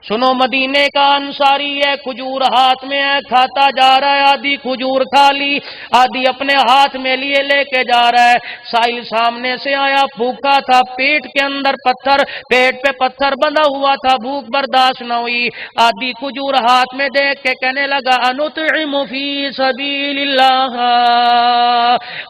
سنو مدینے کا انصاری ہے، کھجور ہاتھ میں ہے، کھاتا جا رہا ہے، آدھی کھجور کھا لی، آدھی اپنے ہاتھ میں لیے لے کے جا رہا ہے۔ سائل سامنے سے آیا، بھوکا تھا، پیٹ کے اندر پتھر، پیٹ پہ پتھر بندھا ہوا تھا، بھوک برداشت نہ ہوئی، آدھی کھجور ہاتھ میں دیکھ کے کہنے لگا انطعم فی سبیل اللہ،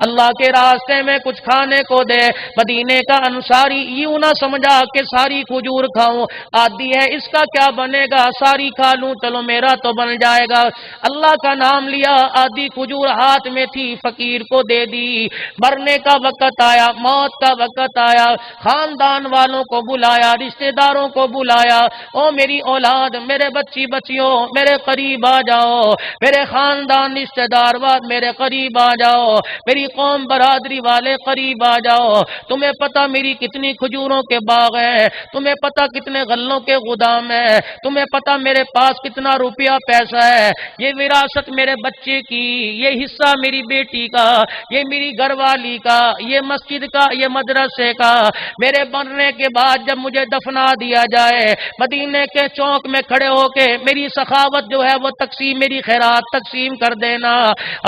اللہ کے راستے میں کچھ کھانے کو دے۔ مدینے کا انصاری یوں نہ سمجھا کہ ساری کھجور کھاؤں، آدھی ہے اس کا کیا بنے گا، ساری کھا لوں چلو میرا تو بن جائے گا۔ اللہ کا نام لیا، آدھی کھجور ہاتھ میں تھی، فقیر کو دے دی۔ مرنے کا وقت آیا، موت کا وقت آیا، خاندان والوں کو بلایا، رشتہ داروں کو بلایا، او میری اولاد، میرے بچی بچیوں، میرے قریب آ جاؤ، میرے خاندان رشتہ دار واد میرے قریب آ جاؤ، میری قوم برادری والے قریب آ جاؤ، تمہیں پتہ میری کتنی کھجوروں کے باغ ہیں، تمہیں پتہ کتنے غلوں کے گودام ہیں، تمہیں پتہ میرے پاس کتنا روپیہ پیسہ ہے، یہ وراثت میرے بچے کی، یہ حصہ میری بیٹی کا، یہ میری گھر والی کا، یہ مسجد کا، یہ مدرسے کا، میرے مرنے کے بعد جب مجھے دفنا دیا جائے، مدینے کے چوک میں کھڑے ہو کے میری سخاوت جو ہے وہ تقسیم، میری خیرات تقسیم کر دینا۔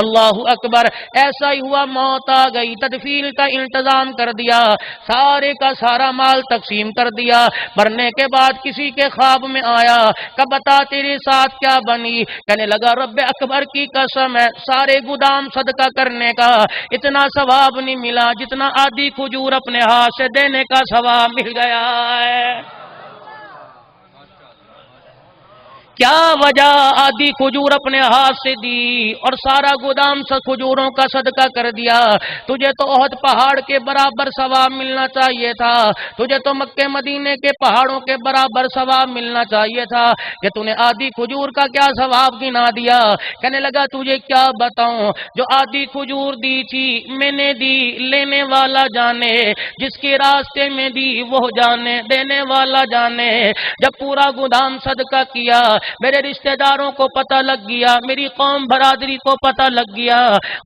اللہ اکبر۔ ایسا ہی ہوا، موت آ گئی، تدفین کا انتظام کر دیا، سارے کا سارا مال تقسیم کر دیا۔ مرنے کے بعد کسی کے خواب میں آیا کہ بتا تیرے ساتھ کیا بنی، کہنے لگا رب اکبر کی قسم ہے، سارے گودام صدقہ کرنے کا اتنا ثواب نہیں ملا جتنا آدھی کھجور اپنے ہاتھ سے دینے کا ثواب مل گیا ہے۔ کیا وجہ؟ آدھی کھجور اپنے ہاتھ سے دی اور سارا گودام سے کھجوروں کا صدقہ کر دیا۔ تجھے تو احد پہاڑ کے برابر ثواب ملنا چاہیے تھا، تجھے تو مکے مدینے کے پہاڑوں کے برابر ثواب ملنا چاہیے تھا، کہ تو نے آدھی کھجور کا کیا ثواب گنا دیا۔ کہنے لگا تجھے کیا بتاؤں، جو آدھی کھجور دی تھی میں نے دی، لینے والا جانے، جس کے راستے میں دی وہ جانے، دینے والا جانے۔ جب پورا گودام صدقہ کیا، میرے رشتہ داروں کو پتہ لگ گیا، میری قوم برادری کو پتہ لگ گیا،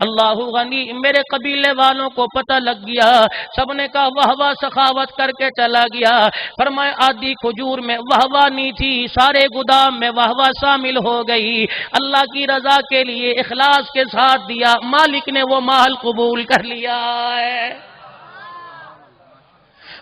اللہ غنی، میرے قبیلے والوں کو پتہ لگ گیا، سب نے کہا واہ واہ، سخاوت کر کے چلا گیا۔ فرمایا آدھی کھجور میں واہ واہ نہیں تھی، سارے گودام میں واہ واہ شامل ہو گئی، اللہ کی رضا کے لیے اخلاص کے ساتھ دیا، مالک نے وہ مال قبول کر لیا ہے۔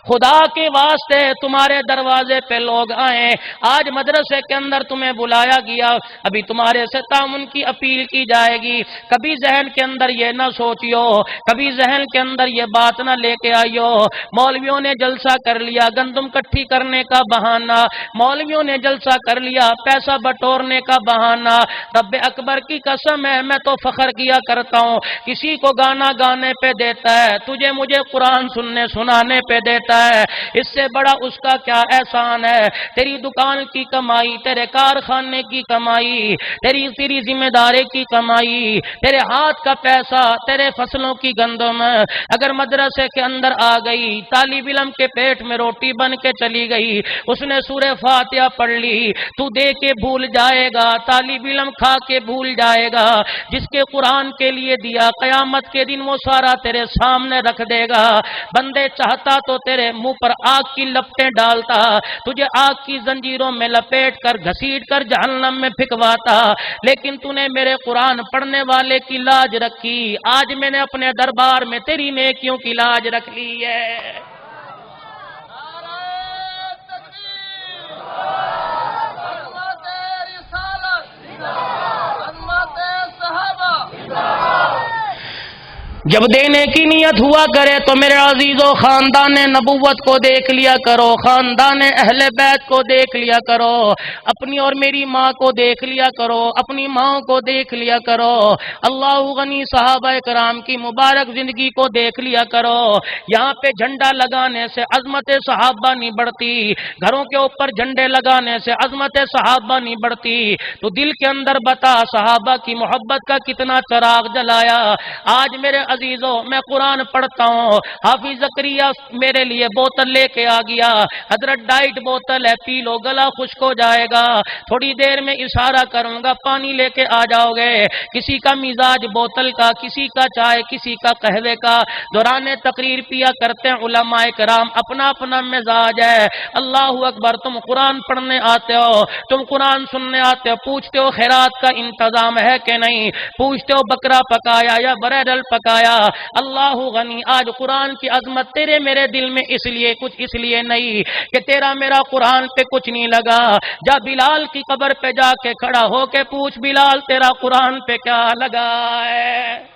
خدا کے واسطے تمہارے دروازے پہ لوگ آئیں، آج مدرسے کے اندر تمہیں بلایا گیا، ابھی تمہارے سے تعاون کی اپیل کی جائے گی، کبھی ذہن کے اندر یہ نہ سوچیو، کبھی ذہن کے اندر یہ بات نہ لے کے آئیو مولویوں نے جلسہ کر لیا گندم کٹھی کرنے کا بہانہ، مولویوں نے جلسہ کر لیا پیسہ بٹورنے کا بہانہ۔ رب اکبر کی قسم ہے، میں تو فخر کیا کرتا ہوں، کسی کو گانا گانے پہ دیتا ہے، تجھے مجھے قرآن سننے سنانے پہ دیتا ہے، اس سے بڑا اس کا کیا احسان ہے۔ تیری دکان کی کمائی، تیرے کارخانے کی کمائی، تیری ذمہ داری کی کمائی، تیرے ہاتھ کا پیسہ، تیرے فصلوں کی گندم اگر مدرسے کے اندر آ گئی، طالب علم کے پیٹ میں روٹی بن کے چلی گئی، اس نے سورہ فاتحہ پڑھ لی، تو دے کے بھول جائے گا، طالب علم کھا کے بھول جائے گا، جس کے قرآن کے لیے دیا قیامت کے دن وہ سارا تیرے سامنے رکھ دے گا۔ بندے چاہتا تو تیرے منہ پر آگ کی لپٹیں ڈالتا، تجھے آگ کی زنجیروں میں لپیٹ کر گھسیٹ کر جہنم میں پھینکواتا، لیکن تو نے میرے قرآن پڑھنے والے کی لاج رکھی، آج میں نے اپنے دربار میں تیری نیکیوں کی لاج رکھ لی ہے۔ جب دینے کی نیت ہوا کرے تو میرے عزیزو خاندان نبوت کو دیکھ لیا کرو، خاندان اہل بیت کو دیکھ لیا کرو، اپنی اور میری ماں کو دیکھ لیا کرو، اپنی ماں کو دیکھ لیا کرو، اللہ غنی صحابہ کرام کی مبارک زندگی کو دیکھ لیا کرو۔ یہاں پہ جھنڈا لگانے سے عظمت صحابہ نہیں بڑھتی، گھروں کے اوپر جھنڈے لگانے سے عظمت صحابہ نہیں بڑھتی، تو دل کے اندر بتا صحابہ کی محبت کا کتنا چراغ جلایا۔ آج میرے عزیزو میں قرآن پڑھتا ہوں، حافظ زکریا میرے لیے بوتل لے کے آ گیا، حضرت ڈائٹ بوتل ہے، پی لو گلا خشک ہو جائے گا، تھوڑی دیر میں اشارہ کروں گا پانی لے کے آ جاؤ گے۔ کسی کا مزاج بوتل کا، کسی کا چائے، کسی کا قہوے کا، دوران تقریر پیا کرتے ہیں علماء کرام، اپنا اپنا مزاج ہے۔ اللہ اکبر، تم قرآن پڑھنے آتے ہو، تم قرآن سننے آتے ہو، پوچھتے ہو خیرات کا انتظام ہے کہ نہیں، پوچھتے ہو بکرا پکایا یا بریڈل پکایا۔ اللہ غنی، آج قرآن کی عظمت تیرے میرے دل میں اس لیے کچھ اس لیے نہیں کہ تیرا میرا قرآن پہ کچھ نہیں لگا۔ جا بلال کی قبر پہ جا کے کھڑا ہو کے پوچھ، بلال تیرا قرآن پہ کیا لگا ہے؟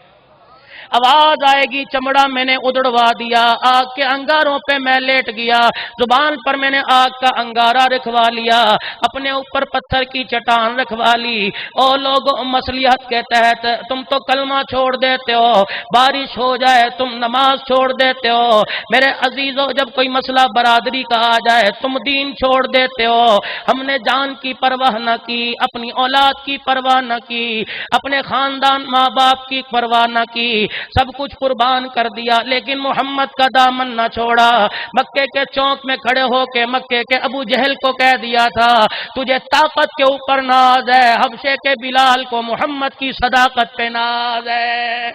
آواز آئے گی، چمڑا میں نے ادڑوا دیا، آگ کے انگاروں پہ میں لیٹ گیا، زبان پر میں نے آگ کا انگارہ رکھوا لیا، اپنے اوپر پتھر کی چٹان رکھوا لی۔ او لوگوں، مصلحت کے تحت تم تو کلمہ چھوڑ دیتے ہو، بارش ہو جائے تم نماز چھوڑ دیتے ہو۔ میرے عزیزو، جب کوئی مسئلہ برادری کا آ جائے تم دین چھوڑ دیتے ہو۔ ہم نے جان کی پرواہ نہ کی، اپنی اولاد کی پرواہ نہ کی، اپنے خاندان ماں باپ کی پرواہ نہ کی، سب کچھ قربان کر دیا، لیکن محمد کا دامن نہ چھوڑا۔ مکے کے چوک میں کھڑے ہو کے مکے کے ابو جہل کو کہہ دیا تھا، تجھے طاقت کے اوپر ناز ہے، حبشے کے بلال کو محمد کی صداقت پہ ناز ہے۔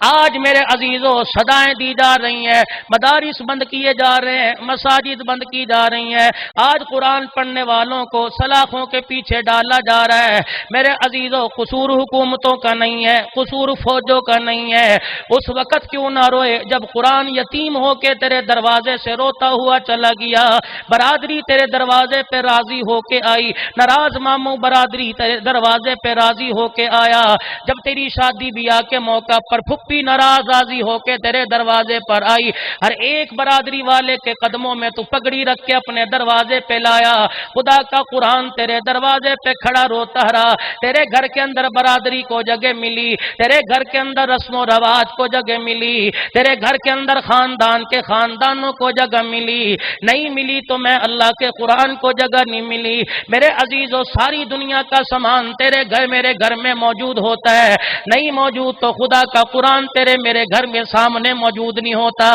آج میرے عزیزوں صدائیں دی جا رہی ہیں، مدارس بند کیے جا رہے ہیں، مساجد بند کی جا رہی ہیں، آج قرآن پڑھنے والوں کو سلاخوں کے پیچھے ڈالا جا رہا ہے۔ میرے عزیزوں، قصور حکومتوں کا نہیں ہے، قصور فوجوں کا نہیں ہے۔ اس وقت کیوں نہ روئے جب قرآن یتیم ہو کے تیرے دروازے سے روتا ہوا چلا گیا، برادری تیرے دروازے پہ راضی ہو کے آئی، ناراض ماموں برادری تیرے دروازے پہ راضی ہو کے آیا، جب تیری شادی بیاہ کے موقع پر پھپھی ناراض راضی ہو کے تیرے دروازے پر آئی، ہر ایک برادری والے کے قدموں میں تو پگڑی رکھ کے اپنے دروازے پہ لایا۔ خدا کا قرآن تیرے دروازے پہ کھڑا روتا رہا، تیرے گھر کے اندر برادری کو جگہ ملی، تیرے گھر کے اندر رسم و رواج کو جگہ ملی، تیرے گھر کے اندر خاندان کے خاندانوں کو جگہ ملی، نہیں ملی تو میں اللہ کے قرآن کو جگہ نہیں ملی۔ میرے عزیزو، ساری دنیا کا سامان تیرے گھر میرے گھر میں موجود ہوتا ہے، نہیں موجود تو خدا کا قرآن تیرے میرے گھر میں سامنے موجود نہیں ہوتا۔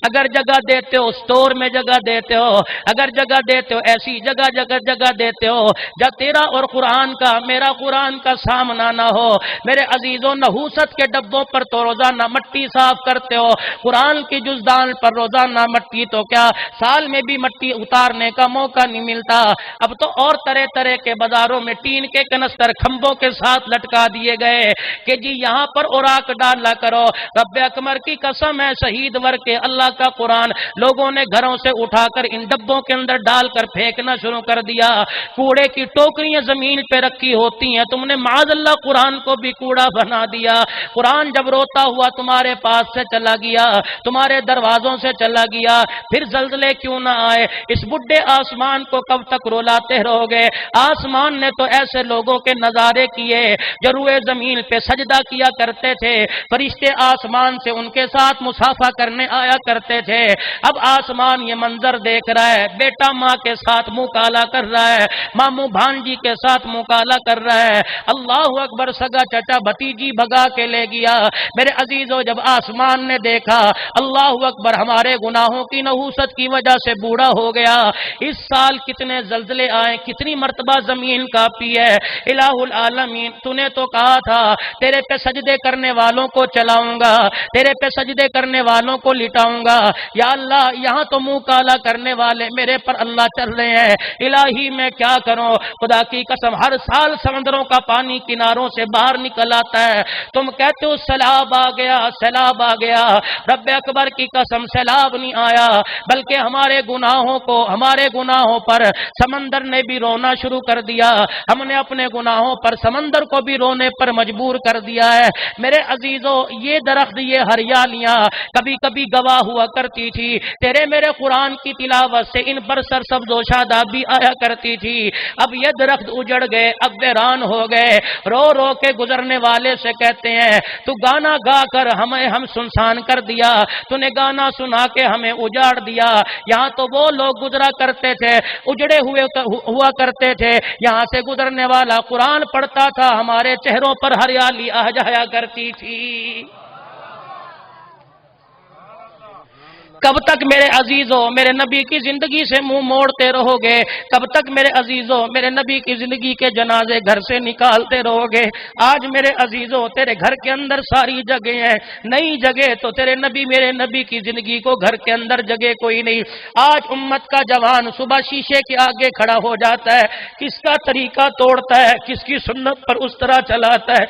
اگر جگہ دیتے ہو سٹور میں جگہ دیتے ہو، اگر جگہ دیتے ہو ایسی جگہ دیتے ہو جب تیرا اور قرآن کا میرا قرآن کا سامنا نہ ہو۔ میرے عزیزوں، نحوست کے ڈبوں پر تو روزانہ مٹی صاف کرتے ہو، قرآن کی جزدان پر روزانہ مٹی تو کیا سال میں بھی مٹی اتارنے کا موقع نہیں ملتا۔ اب تو اور طرح طرح کے بازاروں میں ٹین کے کنستر کھمبوں کے ساتھ لٹکا دیے گئے کہ جی یہاں پر اوراق ڈالا کرو۔ رب اکبر کی قسم ہے، شہید ور کے اللہ کا قرآن لوگوں نے گھروں سے اٹھا کر ان ڈبوں کے اندر ڈال کر پھینکنا شروع کر دیا۔ کوڑے کی ٹوکریاں زمین پہ رکھی ہوتی ہیں، تم نے معاذ اللہ قرآن کو بھی کوڑا بنا دیا۔ قرآن جب روتا ہوا تمہارے پاس سے چلا گیا، تمہارے دروازوں سے چلا گیا، پھر زلزلے کیوں نہ آئے؟ اس بڈھے آسمان کو کب تک رولاتے رہو گے؟ آسمان نے تو ایسے لوگوں کے نظارے کیے جو روئے زمین پہ سجدہ کیا کرتے تھے، فرشتے آسمان سے ان کے ساتھ مصافحہ کرنے آیا کرتے تھے۔ اب آسمان یہ منظر دیکھ رہا ہے، بیٹا ماں کے ساتھ منہ کالا کر رہا ہے، ماموں بھانجی کے ساتھ منہ کالا کر رہا ہے۔ اللہ اکبر، سگا چچا بھتیجی بھگا کے لے گیا۔ میرے عزیزو، جب آسمان نے دیکھا اللہ اکبر ہمارے گناہوں کی نحوست کی وجہ سے بوڑھا ہو گیا، اس سال کتنے زلزلے آئے، کتنی مرتبہ زمین کانپی ہے، الہ العالمین تو نے تو کہا تھا تیرے پہ سجدے کرنے والوں کو چلاؤں گا، تیرے پہ سجدے کرنے والوں کو لٹاؤں گا۔ یا اللہ، یہاں تو منہ کالا کرنے والے میرے پر اللہ چل رہے ہیں، الہی میں کیا کروں؟ خدا کی قسم، ہر سال سمندروں کا پانی کناروں سے باہر نکل آتا ہے، تم کہتے ہو سیلاب آ گیا، سیلاب آ گیا۔ رب اکبر کی قسم، سیلاب نہیں آیا، بلکہ ہمارے گناہوں پر سمندر نے بھی رونا شروع کر دیا، ہم نے اپنے گناہوں پر سمندر کو بھی رونے پر مجبور کر دیا ہے۔ میرے عزیزو، یہ درخت، یہ ہریالیاں کبھی کبھی گواہ ہوا کرتی تھی تیرے میرے قرآن کی تلاوت سے، ان پر سرسبز و شاداب بھی آیا کرتی تھی۔ اب یہ درخت اجڑ گئے، اب ویران ہو گئے۔ رو رو کے گزرنے والے سے کہتے ہیں تو گانا گا کر ہم سنسان کر دیا، تو نے گانا سنا کے ہمیں اجاڑ دیا۔ یہاں تو وہ لوگ گزرا کرتے تھے، اجڑے ہوئے ہوا کرتے تھے، یہاں سے گزرنے والا قرآن پڑھتا تھا، ہمارے چہروں پر ہریالی آ جایا کرتی تھی۔ کب تک میرے عزیزوں میرے نبی کی زندگی سے منہ موڑتے رہو گے؟ کب تک میرے عزیزوں میرے نبی کی زندگی کے جنازے گھر سے نکالتے رہو گے؟ آج میرے عزیزوں تیرے گھر کے اندر ساری جگہ ہیں، نئی جگہ تو تیرے نبی میرے نبی کی زندگی کو گھر کے اندر جگہ کوئی نہیں۔ آج امت کا جوان صبح شیشے کے آگے کھڑا ہو جاتا ہے، کس کا طریقہ توڑتا ہے، کس کی سنت پر اس طرح چلاتا ہے،